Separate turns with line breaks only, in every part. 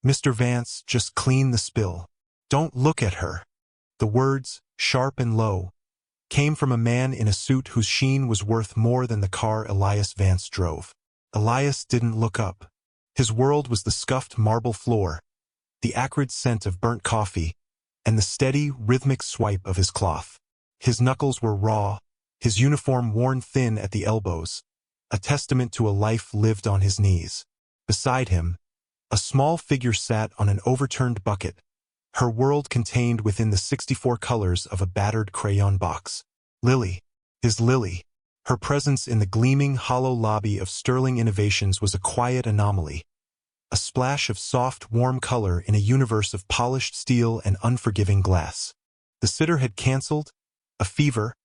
Mr. Vance, just clean the spill. Don't look at her. The words, sharp and low, came from a man in a suit whose sheen was worth more than the car Elias Vance drove. Elias didn't look up. His world was the scuffed marble floor, the acrid scent of burnt coffee, and the steady, rhythmic swipe of his cloth. His knuckles were raw, his uniform worn thin at the elbows, a testament to a life lived on his knees. Beside him, a small figure sat on an overturned bucket, her world contained within the 64 colors of a battered crayon box. Lily. His Lily. Her presence in the gleaming, hollow lobby of Sterling Innovations was a quiet anomaly, a splash of soft, warm color in a universe of polished steel and unforgiving glass. The sitter had canceled, a fever,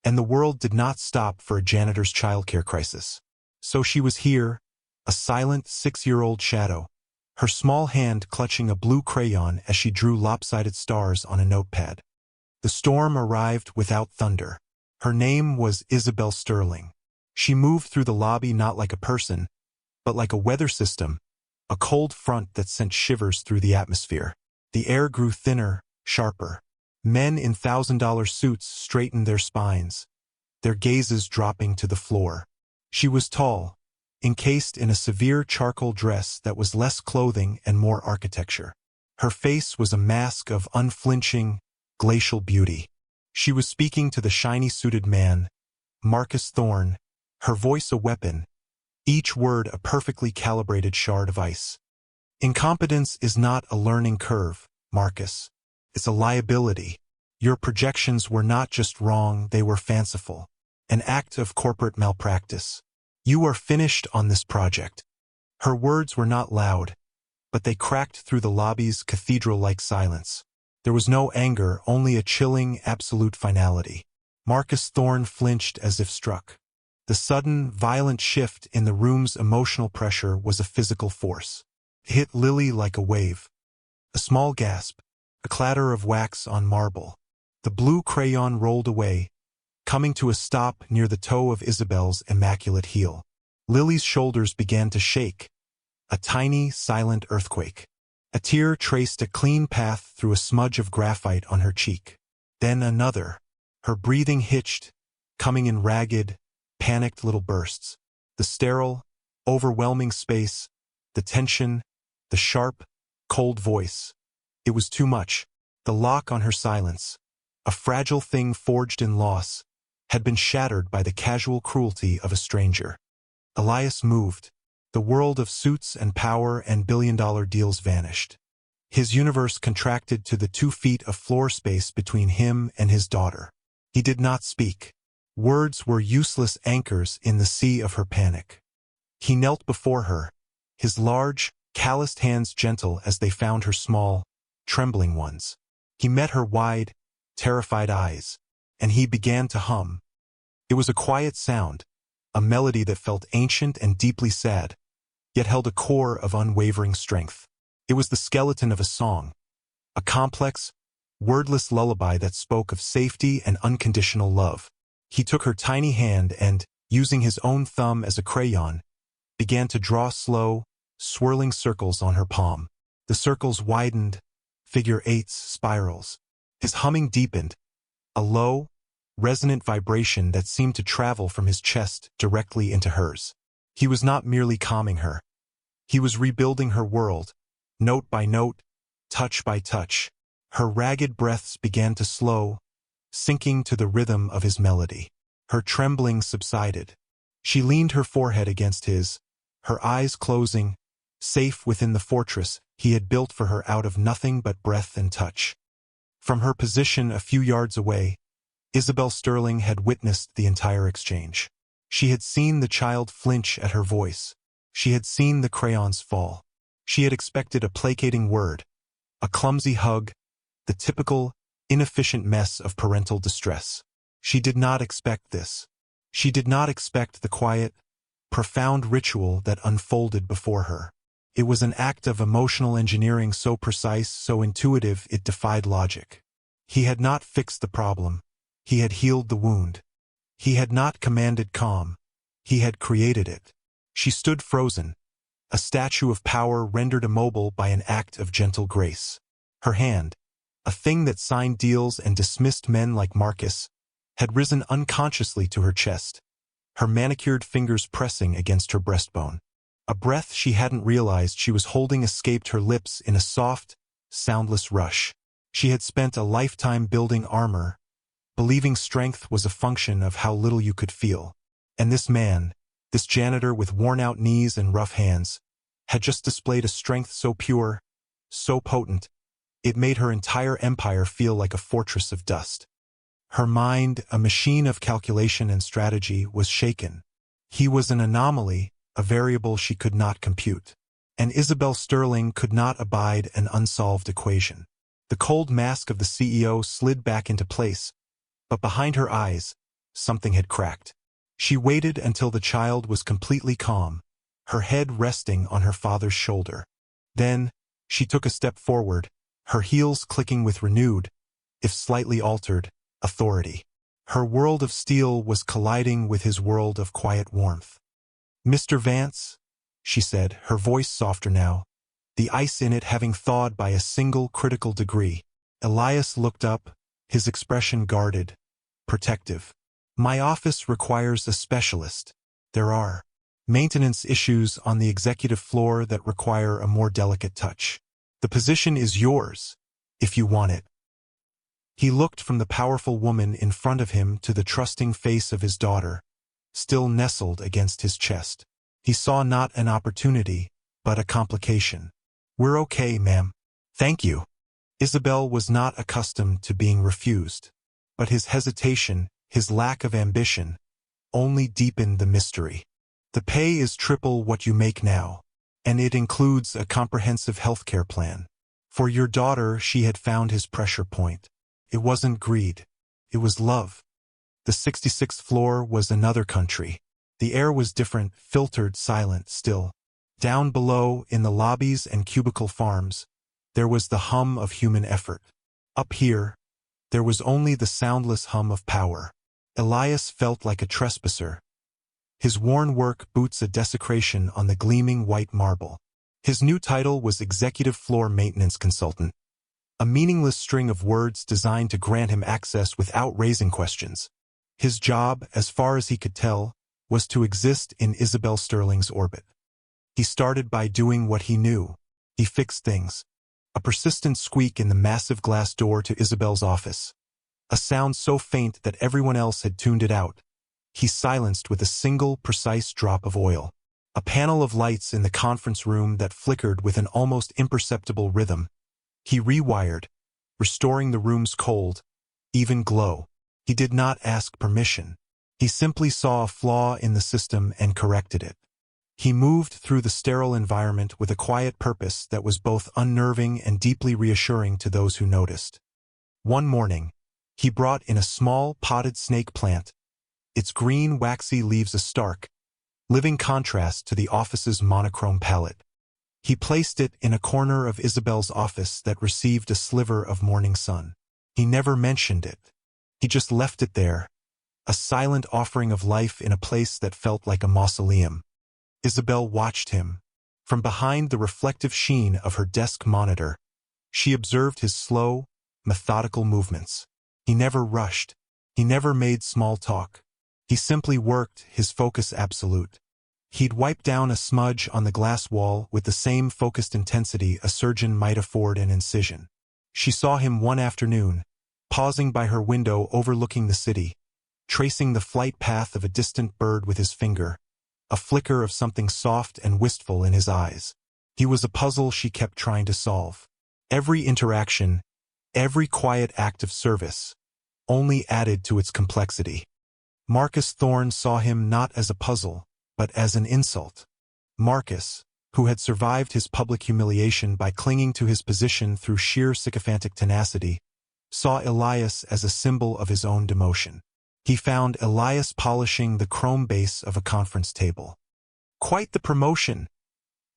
and the world did not stop for a janitor's childcare crisis. So she was here, a silent 6-year-old shadow, her small hand clutching a blue crayon as she drew lopsided stars on a notepad. The storm arrived without thunder. Her name was Isabel Sterling. She moved through the lobby not like a person, but like a weather system, a cold front that sent shivers through the atmosphere. The air grew thinner, sharper. Men in $1,000 suits straightened their spines, their gazes dropping to the floor. She was tall, encased in a severe charcoal dress that was less clothing and more architecture. Her face was a mask of unflinching, glacial beauty. She was speaking to the shiny-suited man, Marcus Thorne, her voice a weapon, each word a perfectly calibrated shard of ice. Incompetence is not a learning curve, Marcus. It's a liability. Your projections were not just wrong, they were fanciful. An act of corporate malpractice. You are finished on this project. Her words were not loud, but they cracked through the lobby's cathedral-like silence. There was no anger, only a chilling, absolute finality. Marcus Thorne flinched as if struck. The sudden, violent shift in the room's emotional pressure was a physical force. It hit Lily like a wave. A small gasp, a clatter of wax on marble. The blue crayon rolled away, coming to a stop near the toe of Isabel's immaculate heel. Lily's shoulders began to shake, a tiny, silent earthquake. A tear traced a clean path through a smudge of graphite on her cheek. Then another. Her breathing hitched, coming in ragged, panicked little bursts. The sterile, overwhelming space, the tension, the sharp, cold voice. It was too much. The lock on her silence, a fragile thing forged in loss, had been shattered by the casual cruelty of a stranger. Elias moved. The world of suits and power and billion-dollar deals vanished. His universe contracted to the 2 feet of floor space between him and his daughter. He did not speak. Words were useless anchors in the sea of her panic. He knelt before her, his large, calloused hands gentle as they found her small, trembling ones. He met her wide, terrified eyes, and he began to hum. It was a quiet sound, a melody that felt ancient and deeply sad, yet held a core of unwavering strength. It was the skeleton of a song, a complex, wordless lullaby that spoke of safety and unconditional love. He took her tiny hand and, using his own thumb as a crayon, began to draw slow, swirling circles on her palm. The circles widened, figure eights, spirals. His humming deepened, a low, resonant vibration that seemed to travel from his chest directly into hers. He was not merely calming her. He was rebuilding her world, note by note, touch by touch. Her ragged breaths began to slow, sinking to the rhythm of his melody. Her trembling subsided. She leaned her forehead against his, her eyes closing, safe within the fortress he had built for her out of nothing but breath and touch. From her position a few yards away, Isabel Sterling had witnessed the entire exchange. She had seen the child flinch at her voice. She had seen the crayons fall. She had expected a placating word, a clumsy hug, the typical, inefficient mess of parental distress. She did not expect this. She did not expect the quiet, profound ritual that unfolded before her. It was an act of emotional engineering so precise, so intuitive, it defied logic. He had not fixed the problem. He had healed the wound. He had not commanded calm. He had created it. She stood frozen, a statue of power rendered immobile by an act of gentle grace. Her hand, a thing that signed deals and dismissed men like Marcus, had risen unconsciously to her chest, her manicured fingers pressing against her breastbone. A breath she hadn't realized she was holding escaped her lips in a soft, soundless rush. She had spent a lifetime building armor, believing strength was a function of how little you could feel. And this man, this janitor with worn-out knees and rough hands, had just displayed a strength so pure, so potent, it made her entire empire feel like a fortress of dust. Her mind, a machine of calculation and strategy, was shaken. He was an anomaly, a variable she could not compute. And Isabel Sterling could not abide an unsolved equation. The cold mask of the CEO slid back into place, but behind her eyes, something had cracked. She waited until the child was completely calm, her head resting on her father's shoulder. Then, she took a step forward, her heels clicking with renewed, if slightly altered, authority. Her world of steel was colliding with his world of quiet warmth. "Mr. Vance," she said, her voice softer now, the ice in it having thawed by a single critical degree. Elias looked up, his expression guarded, protective. "My office requires a specialist. There are maintenance issues on the executive floor that require a more delicate touch. The position is yours, if you want it." He looked from the powerful woman in front of him to the trusting face of his daughter, still nestled against his chest. He saw not an opportunity, but a complication. "We're okay, ma'am. Thank you." Isabel was not accustomed to being refused, but his hesitation, his lack of ambition, only deepened the mystery. "The pay is triple what you make now, and it includes a comprehensive healthcare plan. For your daughter," she had found his pressure point. It wasn't greed. It was love. The 66th floor was another country. The air was different, filtered, silent, still. Down below, in the lobbies and cubicle farms, there was the hum of human effort. Up here, there was only the soundless hum of power. Elias felt like a trespasser, his worn work boots a desecration on the gleaming white marble. His new title was Executive Floor Maintenance Consultant, a meaningless string of words designed to grant him access without raising questions. His job, as far as he could tell, was to exist in Isabel Sterling's orbit. He started by doing what he knew. He fixed things. A persistent squeak in the massive glass door to Isabel's office. A sound so faint that everyone else had tuned it out. He silenced with a single, precise drop of oil. A panel of lights in the conference room that flickered with an almost imperceptible rhythm. He rewired, restoring the room's cold, even glow. He did not ask permission. He simply saw a flaw in the system and corrected it. He moved through the sterile environment with a quiet purpose that was both unnerving and deeply reassuring to those who noticed. One morning, he brought in a small, potted snake plant, its green, waxy leaves a stark, living contrast to the office's monochrome palette. He placed it in a corner of Isabel's office that received a sliver of morning sun. He never mentioned it. He just left it there, a silent offering of life in a place that felt like a mausoleum. Isabel watched him. From behind the reflective sheen of her desk monitor, she observed his slow, methodical movements. He never rushed. He never made small talk. He simply worked, his focus absolute. He'd wipe down a smudge on the glass wall with the same focused intensity a surgeon might afford an incision. She saw him one afternoon, pausing by her window overlooking the city, tracing the flight path of a distant bird with his finger, a flicker of something soft and wistful in his eyes. He was a puzzle she kept trying to solve. Every interaction, every quiet act of service, only added to its complexity. Marcus Thorne saw him not as a puzzle, but as an insult. Marcus, who had survived his public humiliation by clinging to his position through sheer sycophantic tenacity, saw Elias as a symbol of his own demotion. He found Elias polishing the chrome base of a conference table. "Quite the promotion,"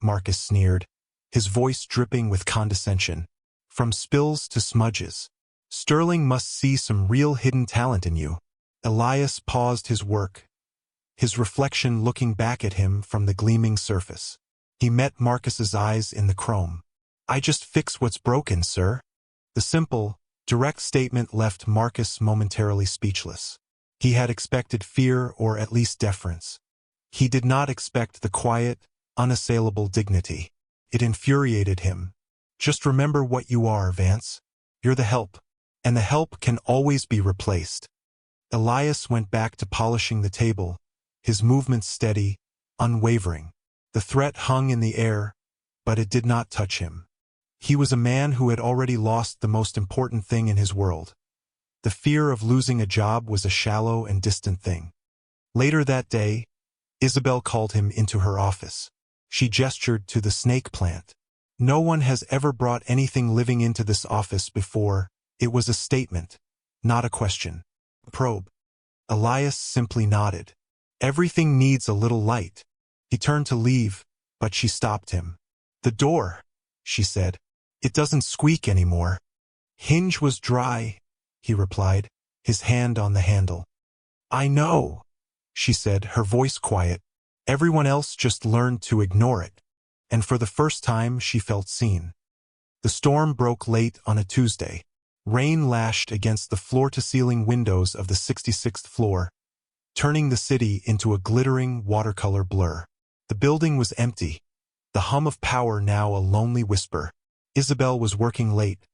Marcus sneered, his voice dripping with condescension. "From spills to smudges. Sterling must see some real hidden talent in you." Elias paused his work, his reflection looking back at him from the gleaming surface. He met Marcus's eyes in the chrome. "I just fix what's broken, sir." The simple, direct statement left Marcus momentarily speechless. He had expected fear or at least deference. He did not expect the quiet, unassailable dignity. It infuriated him. "Just remember what you are, Vance. You're the help, and the help can always be replaced." Elias went back to polishing the table, his movements steady, unwavering. The threat hung in the air, but it did not touch him. He was a man who had already lost the most important thing in his world. The fear of losing a job was a shallow and distant thing. Later that day, Isabel called him into her office. She gestured to the snake plant. "No one has ever brought anything living into this office before." It was a statement, not a question. "Probe." Elias simply nodded. "Everything needs a little light." He turned to leave, but she stopped him. "The door," she said. "It doesn't squeak anymore." "Hinge was dry," he replied, his hand on the handle. "I know," she said, her voice quiet. "Everyone else just learned to ignore it." And for the first time she felt seen. The storm broke late on a Tuesday. Rain lashed against the floor-to-ceiling windows of the 66th floor, turning the city into a glittering watercolor blur. The building was empty, the hum of power now a lonely whisper. Isabel was working late,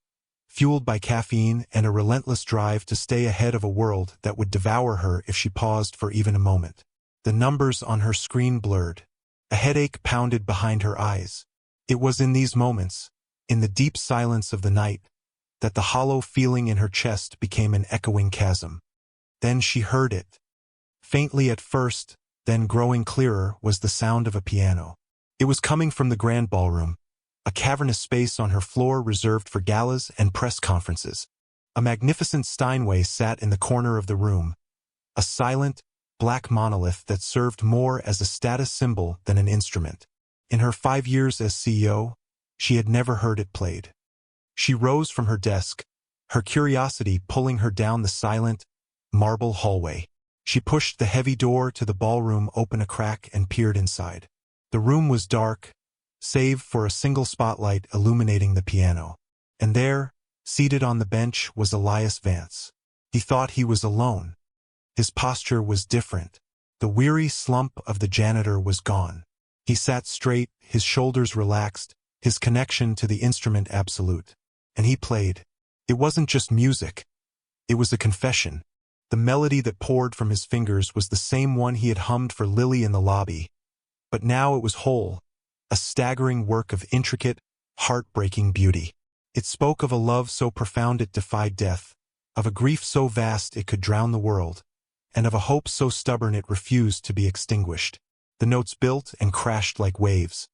fueled by caffeine and a relentless drive to stay ahead of a world that would devour her if she paused for even a moment. The numbers on her screen blurred. A headache pounded behind her eyes. It was in these moments, in the deep silence of the night, that the hollow feeling in her chest became an echoing chasm. Then she heard it. Faintly at first, then growing clearer, was the sound of a piano. It was coming from the grand ballroom, a cavernous space on her floor reserved for galas and press conferences. A magnificent Steinway sat in the corner of the room, a silent, black monolith that served more as a status symbol than an instrument. In her 5 years as CEO, she had never heard it played. She rose from her desk, her curiosity pulling her down the silent, marble hallway. She pushed the heavy door to the ballroom open a crack and peered inside. The room was dark, save for a single spotlight illuminating the piano. And there, seated on the bench, was Elias Vance. He thought he was alone. His posture was different. The weary slump of the janitor was gone. He sat straight, his shoulders relaxed, his connection to the instrument absolute. And he played. It wasn't just music. It was a confession. The melody that poured from his fingers was the same one he had hummed for Lily in the lobby. But now it was whole, a staggering work of intricate, heartbreaking beauty. It spoke of a love so profound it defied death, of a grief so vast it could drown the world, and of a hope so stubborn it refused to be extinguished. The notes built and crashed like waves,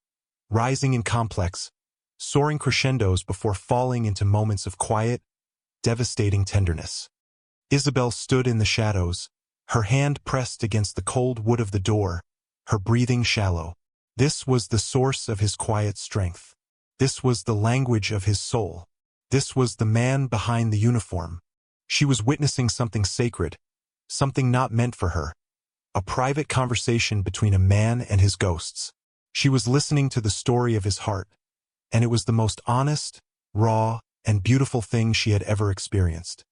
rising in complex, soaring crescendos before falling into moments of quiet, devastating tenderness. Isabel stood in the shadows, her hand pressed against the cold wood of the door, her breathing shallow. This was the source of his quiet strength. This was the language of his soul. This was the man behind the uniform. She was witnessing something sacred, something not meant for her. A private conversation between a man and his ghosts. She was listening to the story of his heart, and it was the most honest, raw, and beautiful thing she had ever experienced.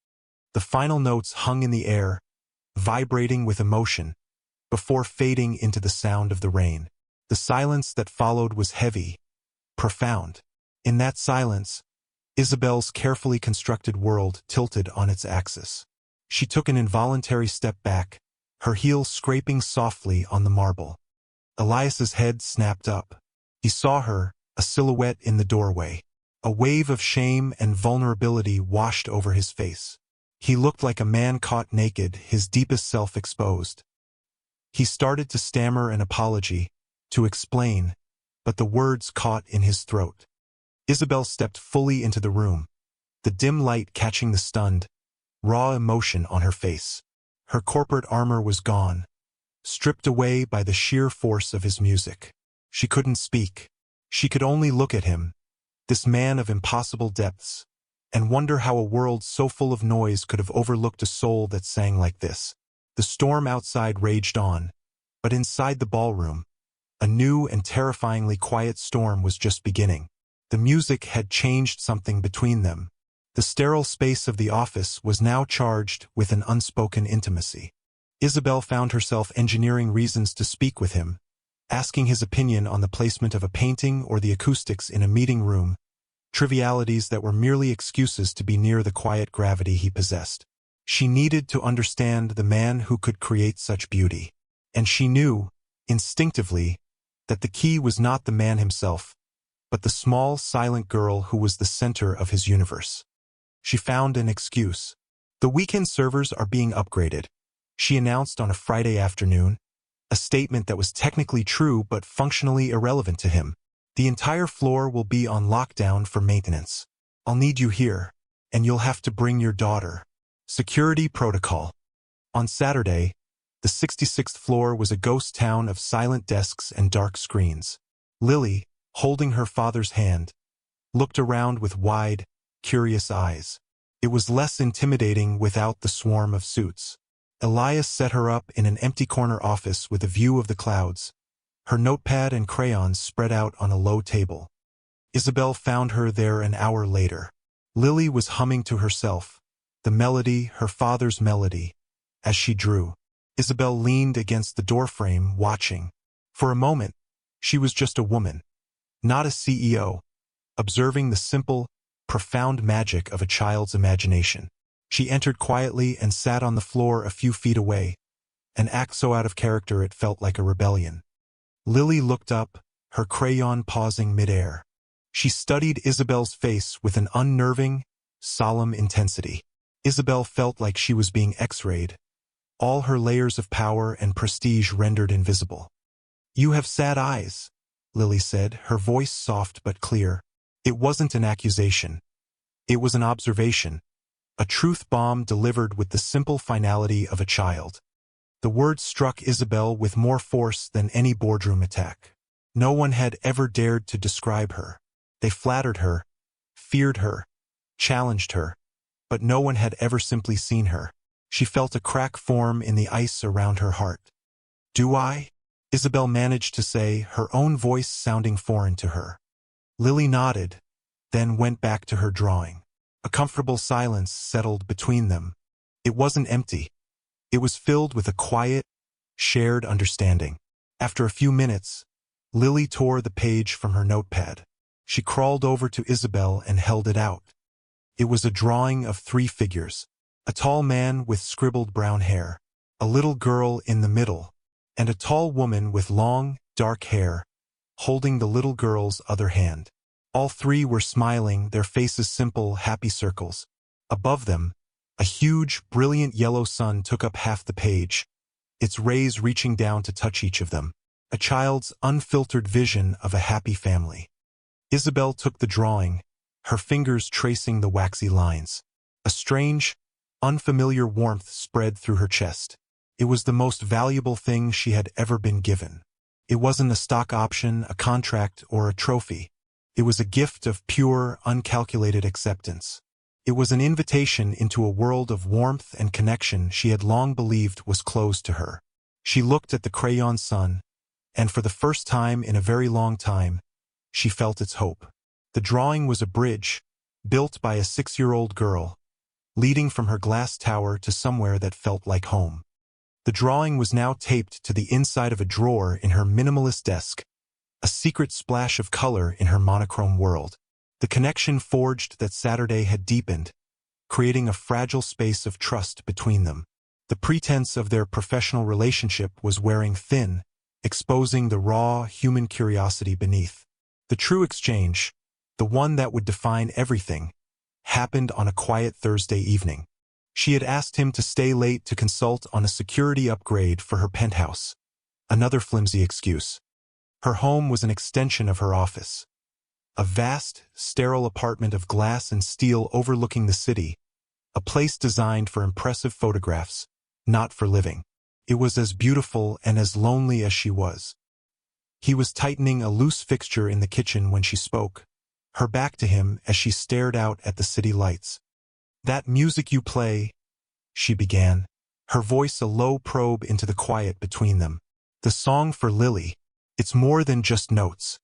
The final notes hung in the air, vibrating with emotion, before fading into the sound of the rain. The silence that followed was heavy, profound. In that silence, Isabel's carefully constructed world tilted on its axis. She took an involuntary step back, her heels scraping softly on the marble. Elias's head snapped up. He saw her, a silhouette in the doorway. A wave of shame and vulnerability washed over his face. He looked like a man caught naked, his deepest self exposed. He started to stammer an apology, to explain, but the words caught in his throat. Isabel stepped fully into the room, the dim light catching the stunned, raw emotion on her face. Her corporate armor was gone, stripped away by the sheer force of his music. She couldn't speak. She could only look at him, this man of impossible depths, and wonder how a world so full of noise could have overlooked a soul that sang like this. The storm outside raged on, but inside the ballroom, A new and terrifyingly quiet storm was just beginning. The music had changed something between them. The sterile space of the office was now charged with an unspoken intimacy. Isabel found herself engineering reasons to speak with him, asking his opinion on the placement of a painting or the acoustics in a meeting room, trivialities that were merely excuses to be near the quiet gravity he possessed. She needed to understand the man who could create such beauty. And she knew, instinctively, that the key was not the man himself, but the small, silent girl who was the center of his universe. She found an excuse. The weekend servers are being upgraded, she announced on a Friday afternoon, a statement that was technically true but functionally irrelevant to him. The entire floor will be on lockdown for maintenance. I'll need you here, and you'll have to bring your daughter. Security protocol. On Saturday, the 66th floor was a ghost town of silent desks and dark screens. Lily, holding her father's hand, looked around with wide, curious eyes. It was less intimidating without the swarm of suits. Elias set her up in an empty corner office with a view of the clouds, her notepad and crayons spread out on a low table. Isabel found her there an hour later. Lily was humming to herself, the melody, her father's melody, as she drew. Isabel leaned against the doorframe, watching. For a moment, she was just a woman, not a CEO, observing the simple, profound magic of a child's imagination. She entered quietly and sat on the floor a few feet away, an act so out of character it felt like a rebellion. Lily looked up, her crayon pausing midair. She studied Isabel's face with an unnerving, solemn intensity. Isabel felt like she was being X-rayed, all her layers of power and prestige rendered invisible. "You have sad eyes," Lily said, her voice soft but clear. It wasn't an accusation. It was an observation, a truth bomb delivered with the simple finality of a child. The words struck Isabel with more force than any boardroom attack. No one had ever dared to describe her. They flattered her, feared her, challenged her, but no one had ever simply seen her. She felt a crack form in the ice around her heart. "Do I?" Isabel managed to say, her own voice sounding foreign to her. Lily nodded, then went back to her drawing. A comfortable silence settled between them. It wasn't empty. It was filled with a quiet, shared understanding. After a few minutes, Lily tore the page from her notepad. She crawled over to Isabel and held it out. It was a drawing of 3 figures. A tall man with scribbled brown hair, a little girl in the middle, and a tall woman with long, dark hair, holding the little girl's other hand. All 3 were smiling, their faces simple, happy circles. Above them, a huge, brilliant yellow sun took up half the page, its rays reaching down to touch each of them. A child's unfiltered vision of a happy family. Isabel took the drawing, her fingers tracing the waxy lines. A strange, unfamiliar warmth spread through her chest. It was the most valuable thing she had ever been given. It wasn't a stock option, a contract, or a trophy. It was a gift of pure, uncalculated acceptance. It was an invitation into a world of warmth and connection she had long believed was closed to her. She looked at the crayon sun, and for the first time in a very long time, she felt its hope. The drawing was a bridge, built by a 6-year-old girl, leading from her glass tower to somewhere that felt like home. The drawing was now taped to the inside of a drawer in her minimalist desk, a secret splash of color in her monochrome world. The connection forged that Saturday had deepened, creating a fragile space of trust between them. The pretense of their professional relationship was wearing thin, exposing the raw, human curiosity beneath. The true exchange, the one that would define everything, happened on a quiet Thursday evening. She had asked him to stay late to consult on a security upgrade for her penthouse. Another flimsy excuse. Her home was an extension of her office. A vast, sterile apartment of glass and steel overlooking the city, a place designed for impressive photographs, not for living. It was as beautiful and as lonely as she was. He was tightening a loose fixture in the kitchen when she spoke, her back to him as she stared out at the city lights. "That music you play," she began, her voice a low probe into the quiet between them. "The song for Lily." It's more than just notes.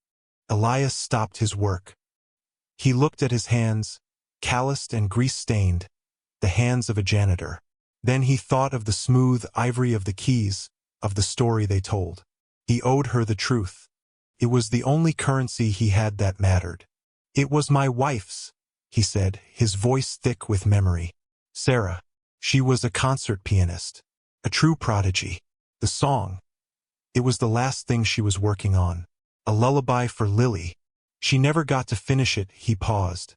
Elias stopped his work. He looked at his hands, calloused and grease-stained, the hands of a janitor. Then he thought of the smooth ivory of the keys, of the story they told. He owed her the truth. It was the only currency he had that mattered. "It was my wife's," he said, his voice thick with memory. "Sarah. She was a concert pianist. A true prodigy. The song. It was the last thing she was working on. A lullaby for Lily. She never got to finish it." He paused,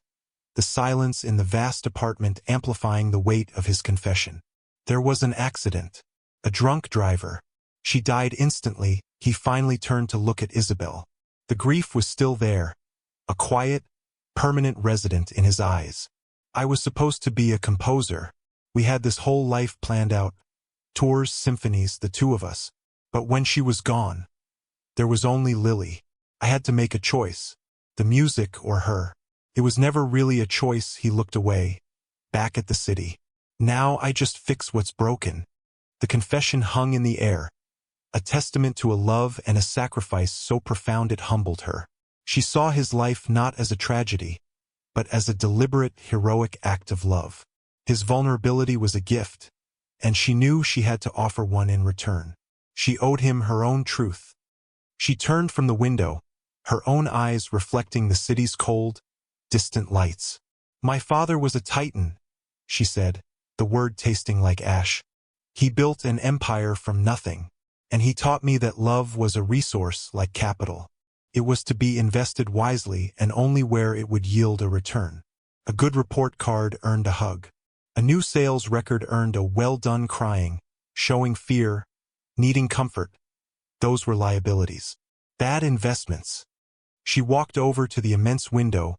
the silence in the vast apartment amplifying the weight of his confession. "There was an accident. A drunk driver. She died instantly." He finally turned to look at Isabel. The grief was still there, a quiet, permanent resident in his eyes. "I was supposed to be a composer. We had this whole life planned out. Tours, symphonies, the two of us. But when she was gone, there was only Lily. I had to make a choice. The music or her. It was never really a choice." He looked away, back at the city. "Now I just fix what's broken." The confession hung in the air, a testament to a love and a sacrifice so profound it humbled her. She saw his life not as a tragedy, but as a deliberate, heroic act of love. His vulnerability was a gift, and she knew she had to offer one in return. She owed him her own truth. She turned from the window, her own eyes reflecting the city's cold, distant lights. "My father was a titan," she said, the word tasting like ash. "He built an empire from nothing. And he taught me that love was a resource like capital. It was to be invested wisely and only where it would yield a return. A good report card earned a hug. A new sales record earned a well-done crying, showing fear, needing comfort. Those were liabilities. Bad investments." She walked over to the immense window,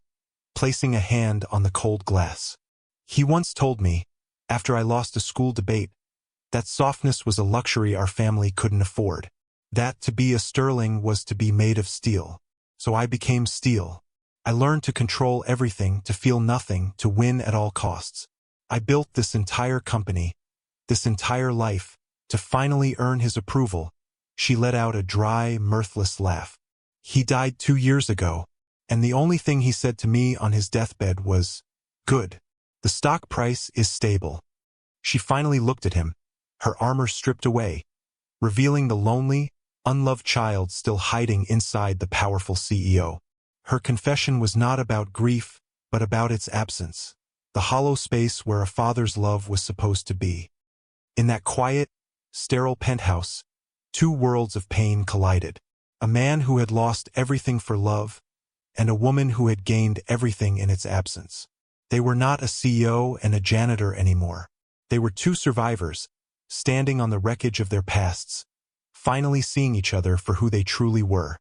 placing a hand on the cold glass. "He once told me, after I lost a school debate, that softness was a luxury our family couldn't afford. That to be a sterling was to be made of steel. So I became steel. I learned to control everything, to feel nothing, to win at all costs. I built this entire company, this entire life, to finally earn his approval." She let out a dry, mirthless laugh. "He died 2 years ago, and the only thing he said to me on his deathbed was, 'Good. The stock price is stable.'" She finally looked at him, her armor stripped away, revealing the lonely, unloved child still hiding inside the powerful CEO. Her confession was not about grief, but about its absence, the hollow space where a father's love was supposed to be. In that quiet, sterile penthouse, two worlds of pain collided. A man who had lost everything for love, and a woman who had gained everything in its absence. They were not a CEO and a janitor anymore. They were two survivors, standing on the wreckage of their pasts, finally seeing each other for who they truly were.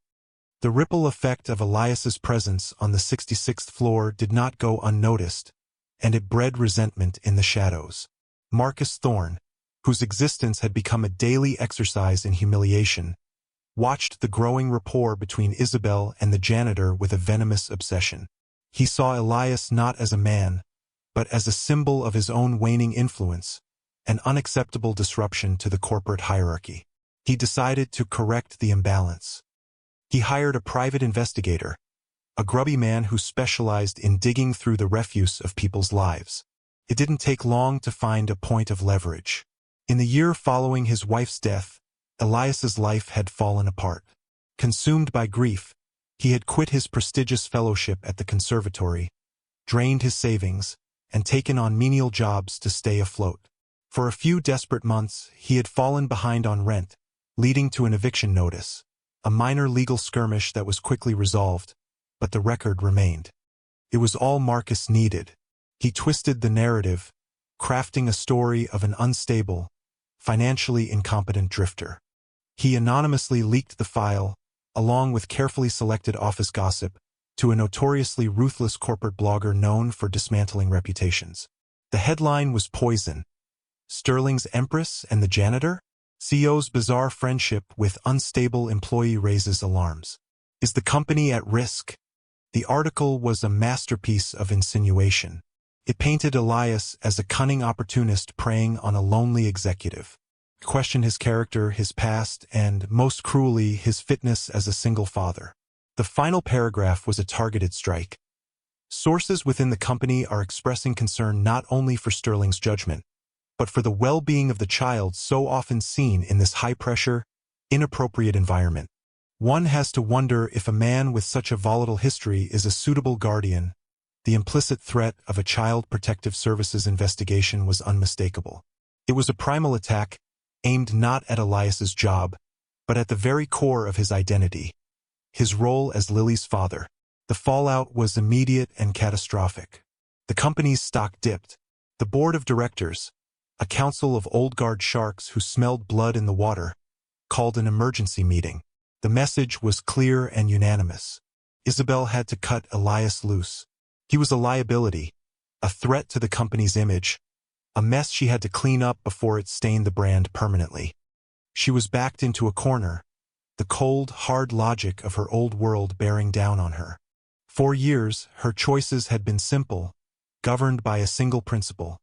The ripple effect of Elias's presence on the 66th floor did not go unnoticed, and it bred resentment in the shadows. Marcus Thorne, whose existence had become a daily exercise in humiliation, watched the growing rapport between Isabel and the janitor with a venomous obsession. He saw Elias not as a man, but as a symbol of his own waning influence, an unacceptable disruption to the corporate hierarchy. He decided to correct the imbalance. He hired a private investigator, a grubby man who specialized in digging through the refuse of people's lives. It didn't take long to find a point of leverage. In the year following his wife's death, Elias's life had fallen apart. Consumed by grief, he had quit his prestigious fellowship at the conservatory, drained his savings, and taken on menial jobs to stay afloat. For a few desperate months, he had fallen behind on rent, leading to an eviction notice, a minor legal skirmish that was quickly resolved, but the record remained. It was all Marcus needed. He twisted the narrative, crafting a story of an unstable, financially incompetent drifter. He anonymously leaked the file, along with carefully selected office gossip, to a notoriously ruthless corporate blogger known for dismantling reputations. The headline was poison. Sterling's Empress and the Janitor? CEO's bizarre friendship with unstable employee raises alarms. Is the company at risk? The article was a masterpiece of insinuation. It painted Elias as a cunning opportunist preying on a lonely executive. questioned his character, his past, and, most cruelly, his fitness as a single father. The final paragraph was a targeted strike. Sources within the company are expressing concern not only for Sterling's judgment, but for the well-being of the child so often seen in this high-pressure, inappropriate environment. One has to wonder if a man with such a volatile history is a suitable guardian. The implicit threat of a Child Protective Services investigation was unmistakable. It was a primal attack, aimed not at Elias's job, but at the very core of his identity, his role as Lily's father. The fallout was immediate and catastrophic. The company's stock dipped. The board of directors, a council of old guard sharks who smelled blood in the water, called an emergency meeting. The message was clear and unanimous. Isabel had to cut Elias loose. He was a liability, a threat to the company's image, a mess she had to clean up before it stained the brand permanently. She was backed into a corner, the cold, hard logic of her old world bearing down on her. For years, her choices had been simple, governed by a single principle: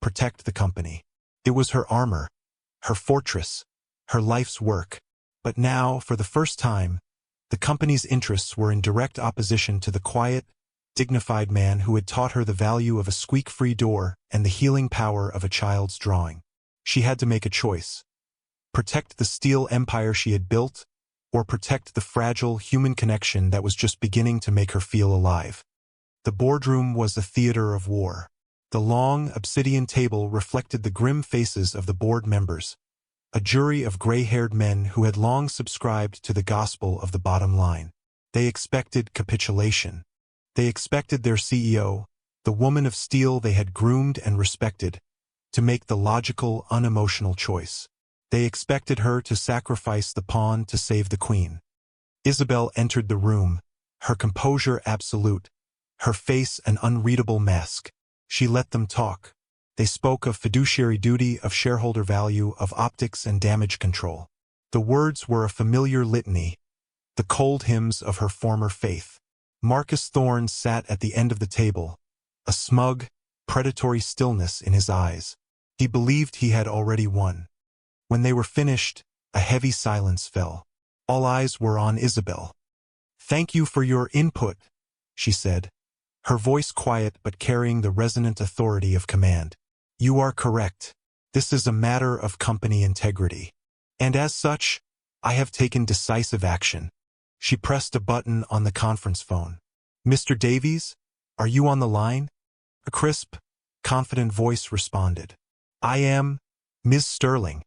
protect the company. It was her armor, her fortress, her life's work. But now, for the first time, the company's interests were in direct opposition to the quiet, dignified man who had taught her the value of a squeak-free door and the healing power of a child's drawing. She had to make a choice: protect the steel empire she had built, or protect the fragile human connection that was just beginning to make her feel alive. The boardroom was a theater of war. The long, obsidian table reflected the grim faces of the board members, a jury of gray-haired men who had long subscribed to the gospel of the bottom line. They expected capitulation. They expected their CEO, the woman of steel they had groomed and respected, to make the logical, unemotional choice. They expected her to sacrifice the pawn to save the queen. Isabel entered the room, her composure absolute, her face an unreadable mask. She let them talk. They spoke of fiduciary duty, of shareholder value, of optics and damage control. The words were a familiar litany, the cold hymns of her former faith. Marcus Thorne sat at the end of the table, a smug, predatory stillness in his eyes. He believed he had already won. When they were finished, a heavy silence fell. All eyes were on Isabel. "Thank you for your input," she said, her voice quiet but carrying the resonant authority of command. "You are correct. This is a matter of company integrity. And as such, I have taken decisive action." She pressed a button on the conference phone. "Mr. Davies, are you on the line?" A crisp, confident voice responded. "I am, Ms. Sterling."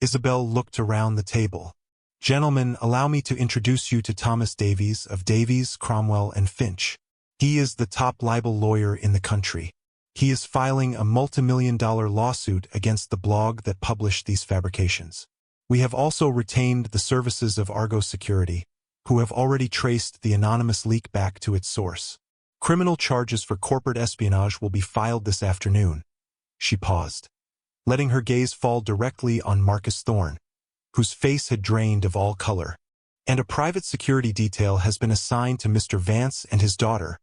Isabel looked around the table. "Gentlemen, allow me to introduce you to Thomas Davies of Davies, Cromwell and Finch. He is the top libel lawyer in the country. He is filing a multi-million-dollar lawsuit against the blog that published these fabrications. We have also retained the services of Argo Security, who have already traced the anonymous leak back to its source. Criminal charges for corporate espionage will be filed this afternoon." She paused, letting her gaze fall directly on Marcus Thorne, whose face had drained of all color. "And a private security detail has been assigned to Mr. Vance and his daughter,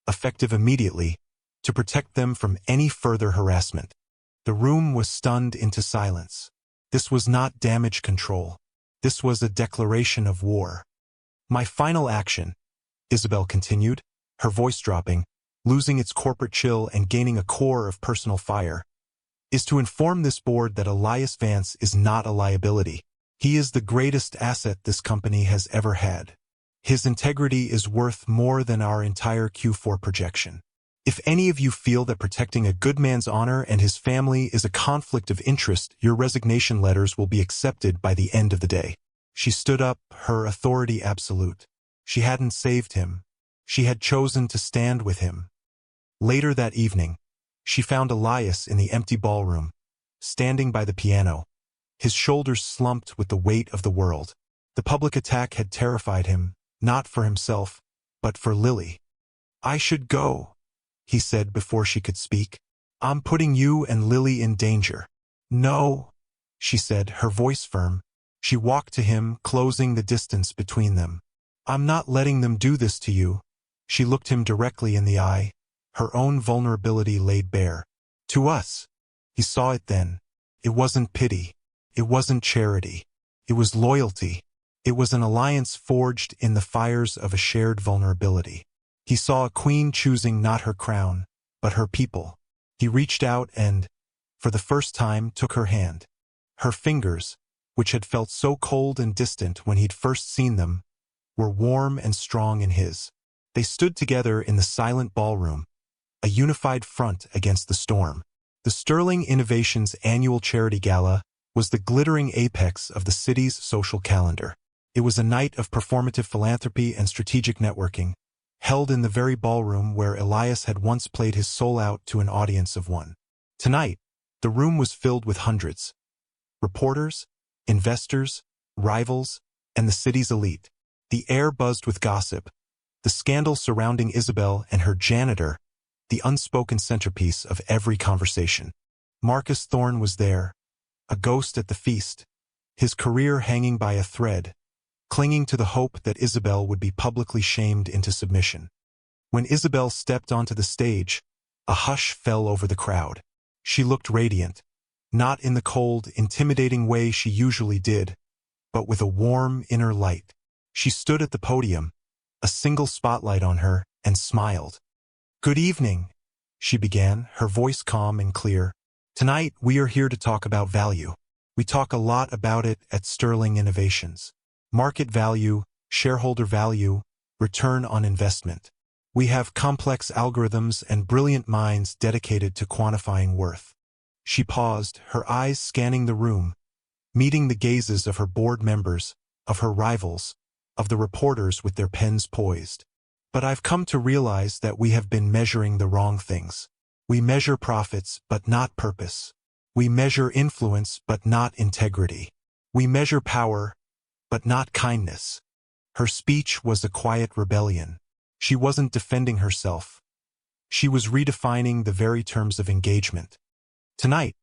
effective immediately, to protect them from any further harassment." The room was stunned into silence. This was not damage control. This was a declaration of war. "My final action," Isabel continued, her voice dropping, losing its corporate chill and gaining a core of personal fire, "is to inform this board that Elias Vance is not a liability. He is the greatest asset this company has ever had. His integrity is worth more than our entire Q4 projection. If any of you feel that protecting a good man's honor and his family is a conflict of interest, your resignation letters will be accepted by the end of the day." She stood up, her authority absolute. She hadn't saved him. She had chosen to stand with him. Later that evening, she found Elias in the empty ballroom, standing by the piano, his shoulders slumped with the weight of the world. The public attack had terrified him, not for himself, but for Lily. "I should go," he said before she could speak. "I'm putting you and Lily in danger." "No," she said, her voice firm. She walked to him, closing the distance between them. "I'm not letting them do this to you." She looked him directly in the eye, her own vulnerability laid bare. "To us." He saw it then. It wasn't pity. It wasn't charity. It was loyalty. It was an alliance forged in the fires of a shared vulnerability. He saw a queen choosing not her crown, but her people. He reached out and, for the first time, took her hand. Her fingers, which had felt so cold and distant when he'd first seen them, were warm and strong in his. They stood together in the silent ballroom, a unified front against the storm. The Sterling Innovations annual charity gala was the glittering apex of the city's social calendar. It was a night of performative philanthropy and strategic networking, held in the very ballroom where Elias had once played his soul out to an audience of one. Tonight, the room was filled with hundreds. Reporters, investors, rivals, and the city's elite. The air buzzed with gossip, the scandal surrounding Isabel and her janitor, the unspoken centerpiece of every conversation. Marcus Thorne was there, a ghost at the feast, his career hanging by a thread, clinging to the hope that Isabel would be publicly shamed into submission. When Isabel stepped onto the stage, a hush fell over the crowd. She looked radiant, not in the cold, intimidating way she usually did, but with a warm inner light. She stood at the podium, a single spotlight on her, and smiled. "Good evening," she began, her voice calm and clear. "Tonight, we are here to talk about value. We talk a lot about it at Sterling Innovations. Market value, shareholder value, return on investment. We have complex algorithms and brilliant minds dedicated to quantifying worth." She paused, her eyes scanning the room, meeting the gazes of her board members, of her rivals, of the reporters with their pens poised. "But I've come to realize that we have been measuring the wrong things. We measure profits, but not purpose. We measure influence, but not integrity. We measure power, but not kindness." Her speech was a quiet rebellion. She wasn't defending herself. She was redefining the very terms of engagement. "Tonight,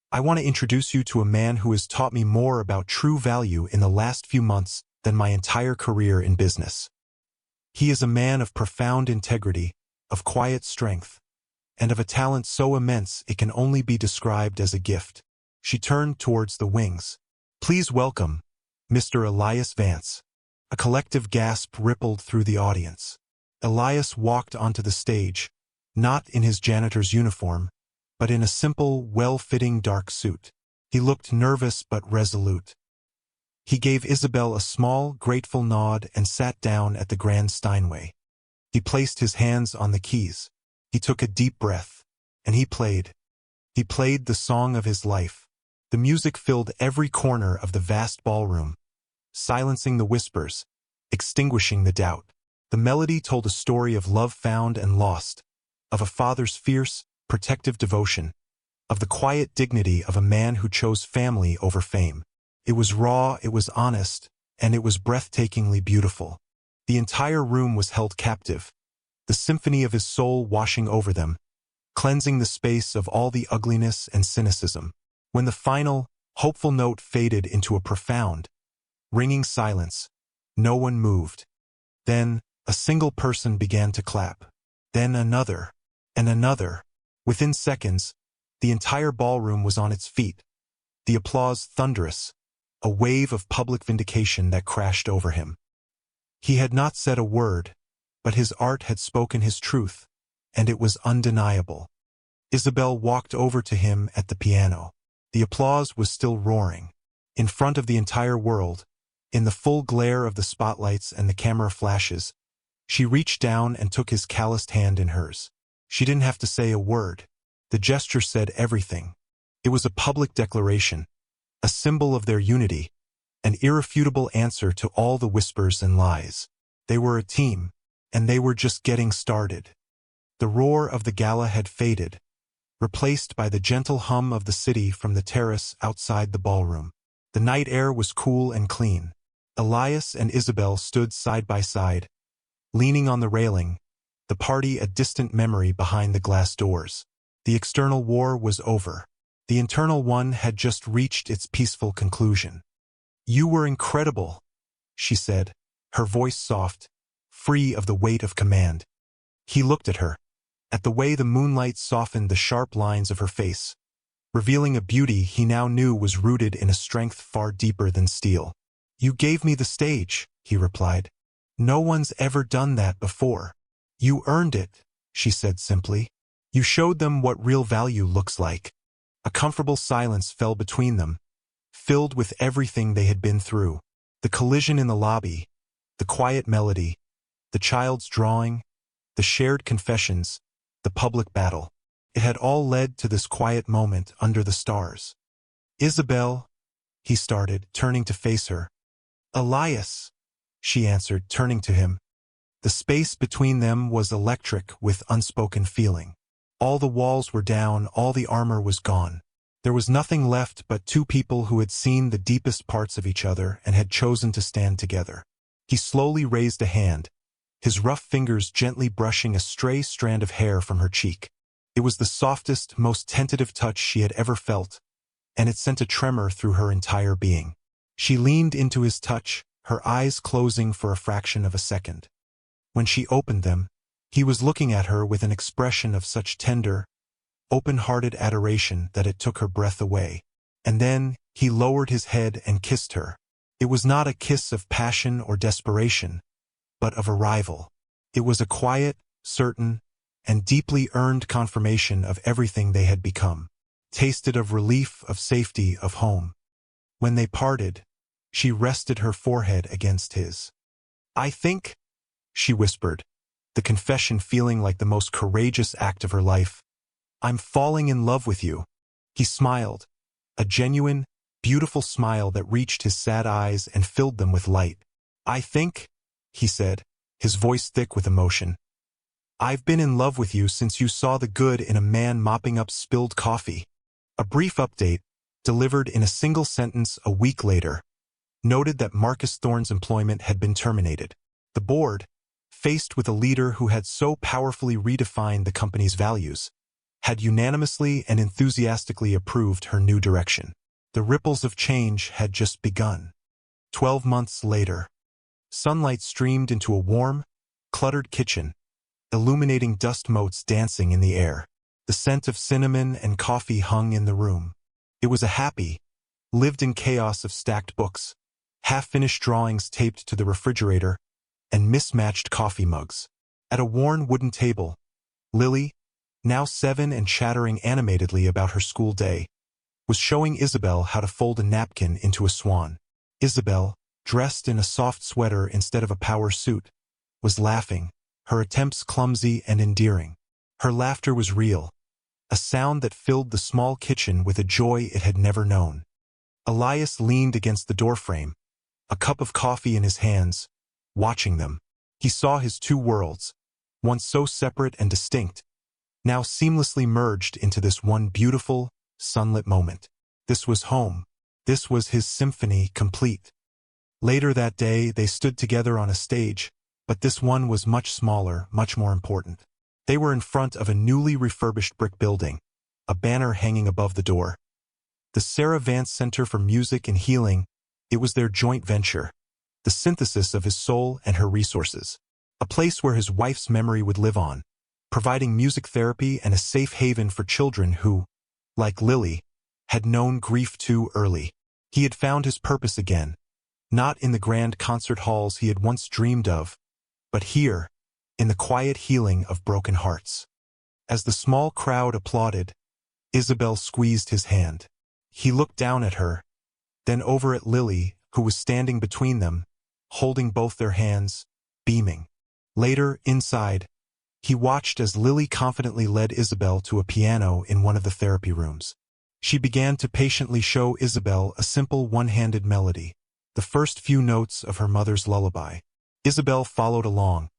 I want to introduce you to a man who has taught me more about true value in the last few months than my entire career in business. He is a man of profound integrity, of quiet strength, and of a talent so immense it can only be described as a gift." She turned towards the wings. "Please welcome Mr. Elias Vance." A collective gasp rippled through the audience. Elias walked onto the stage, not in his janitor's uniform, but in a simple, well-fitting dark suit. He looked nervous but resolute. He gave Isabel a small, grateful nod and sat down at the grand Steinway. He placed his hands on the keys. He took a deep breath, and he played. He played the song of his life. The music filled every corner of the vast ballroom, silencing the whispers, extinguishing the doubt. The melody told a story of love found and lost, of a father's fierce, protective devotion, of the quiet dignity of a man who chose family over fame. It was raw, it was honest, and it was breathtakingly beautiful. The entire room was held captive, the symphony of his soul washing over them, cleansing the space of all the ugliness and cynicism. When the final, hopeful note faded into a profound, ringing silence, no one moved. Then, a single person began to clap. Then another, and another. Within seconds, the entire ballroom was on its feet, the applause thunderous, a wave of public vindication that crashed over him. He had not said a word, but his art had spoken his truth, and it was undeniable. Isabel walked over to him at the piano. The applause was still roaring. In front of the entire world, in the full glare of the spotlights and the camera flashes, she reached down and took his calloused hand in hers. She didn't have to say a word. The gesture said everything. It was a public declaration, a symbol of their unity, an irrefutable answer to all the whispers and lies. They were a team, and they were just getting started. The roar of the gala had faded, replaced by the gentle hum of the city from the terrace outside the ballroom. The night air was cool and clean. Elias and Isabel stood side by side, leaning on the railing, the party a distant memory behind the glass doors. The external war was over. The internal one had just reached its peaceful conclusion. "You were incredible," she said, her voice soft, free of the weight of command. He looked at her, at the way the moonlight softened the sharp lines of her face, revealing a beauty he now knew was rooted in a strength far deeper than steel. "You gave me the stage," he replied. "No one's ever done that before." "You earned it," she said simply. "You showed them what real value looks like." A comfortable silence fell between them, filled with everything they had been through. The collision in the lobby, the quiet melody, the child's drawing, the shared confessions, the public battle. It had all led to this quiet moment under the stars. "Isabel," he started, turning to face her. "Elias," she answered, turning to him. The space between them was electric with unspoken feeling. All the walls were down, all the armor was gone. There was nothing left but two people who had seen the deepest parts of each other and had chosen to stand together. He slowly raised a hand, his rough fingers gently brushing a stray strand of hair from her cheek. It was the softest, most tentative touch she had ever felt, and it sent a tremor through her entire being. She leaned into his touch, her eyes closing for a fraction of a second. When she opened them, he was looking at her with an expression of such tender, open-hearted adoration that it took her breath away. And then, he lowered his head and kissed her. It was not a kiss of passion or desperation, but of arrival. It was a quiet, certain, and deeply earned confirmation of everything they had become. Tasted of relief, of safety, of home. When they parted, she rested her forehead against his. "I think," she whispered, the confession feeling like the most courageous act of her life, "I'm falling in love with you." He smiled, a genuine, beautiful smile that reached his sad eyes and filled them with light. "I think," he said, his voice thick with emotion, "I've been in love with you since you saw the good in a man mopping up spilled coffee." A brief update, delivered in a single sentence a week later, noted that Marcus Thorne's employment had been terminated. The board, faced with a leader who had so powerfully redefined the company's values, had unanimously and enthusiastically approved her new direction. The ripples of change had just begun. 12 months later, sunlight streamed into a warm, cluttered kitchen, illuminating dust motes dancing in the air. The scent of cinnamon and coffee hung in the room. It was a happy, lived-in chaos of stacked books, half-finished drawings taped to the refrigerator, and mismatched coffee mugs. At a worn wooden table, Lily, now 7 and chattering animatedly about her school day, was showing Isabel how to fold a napkin into a swan. Isabel, dressed in a soft sweater instead of a power suit, was laughing, her attempts clumsy and endearing. Her laughter was real, a sound that filled the small kitchen with a joy it had never known. Elias leaned against the doorframe, a cup of coffee in his hands, watching them. He saw his two worlds, once so separate and distinct, now seamlessly merged into this one beautiful, sunlit moment. This was home. This was his symphony complete. Later that day, they stood together on a stage, but this one was much smaller, much more important. They were in front of a newly refurbished brick building, a banner hanging above the door. The Sarah Vance Center for Music and Healing. It was their joint venture, the synthesis of his soul and her resources. A place where his wife's memory would live on, providing music therapy and a safe haven for children who, like Lily, had known grief too early. He had found his purpose again, not in the grand concert halls he had once dreamed of, but here, in the quiet healing of broken hearts. As the small crowd applauded, Isabel squeezed his hand. He looked down at her, then over at Lily, who was standing between them, holding both their hands, beaming. Later, inside, he watched as Lily confidently led Isabel to a piano in one of the therapy rooms. She began to patiently show Isabel a simple one-handed melody, the first few notes of her mother's lullaby. Isabel followed along,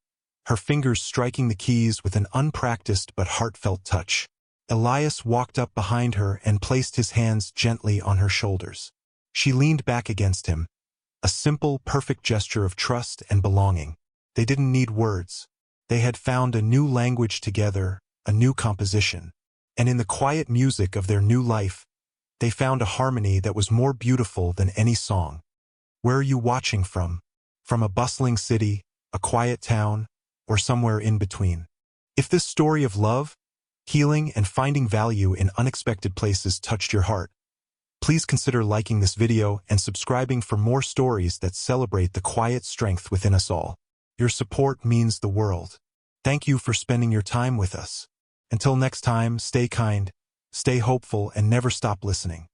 her fingers striking the keys with an unpracticed but heartfelt touch. Elias walked up behind her and placed his hands gently on her shoulders. She leaned back against him, a simple, perfect gesture of trust and belonging. They didn't need words. They had found a new language together, a new composition. And in the quiet music of their new life, they found a harmony that was more beautiful than any song. Where are you watching from? From a bustling city, a quiet town, or somewhere in between? If this story of love, Healing and finding value in unexpected places touched your heart. Please consider liking this video and subscribing for more stories that celebrate the quiet strength within us all. Your support means the world. Thank you for spending your time with us. Until next time, stay kind, stay hopeful, and never stop listening.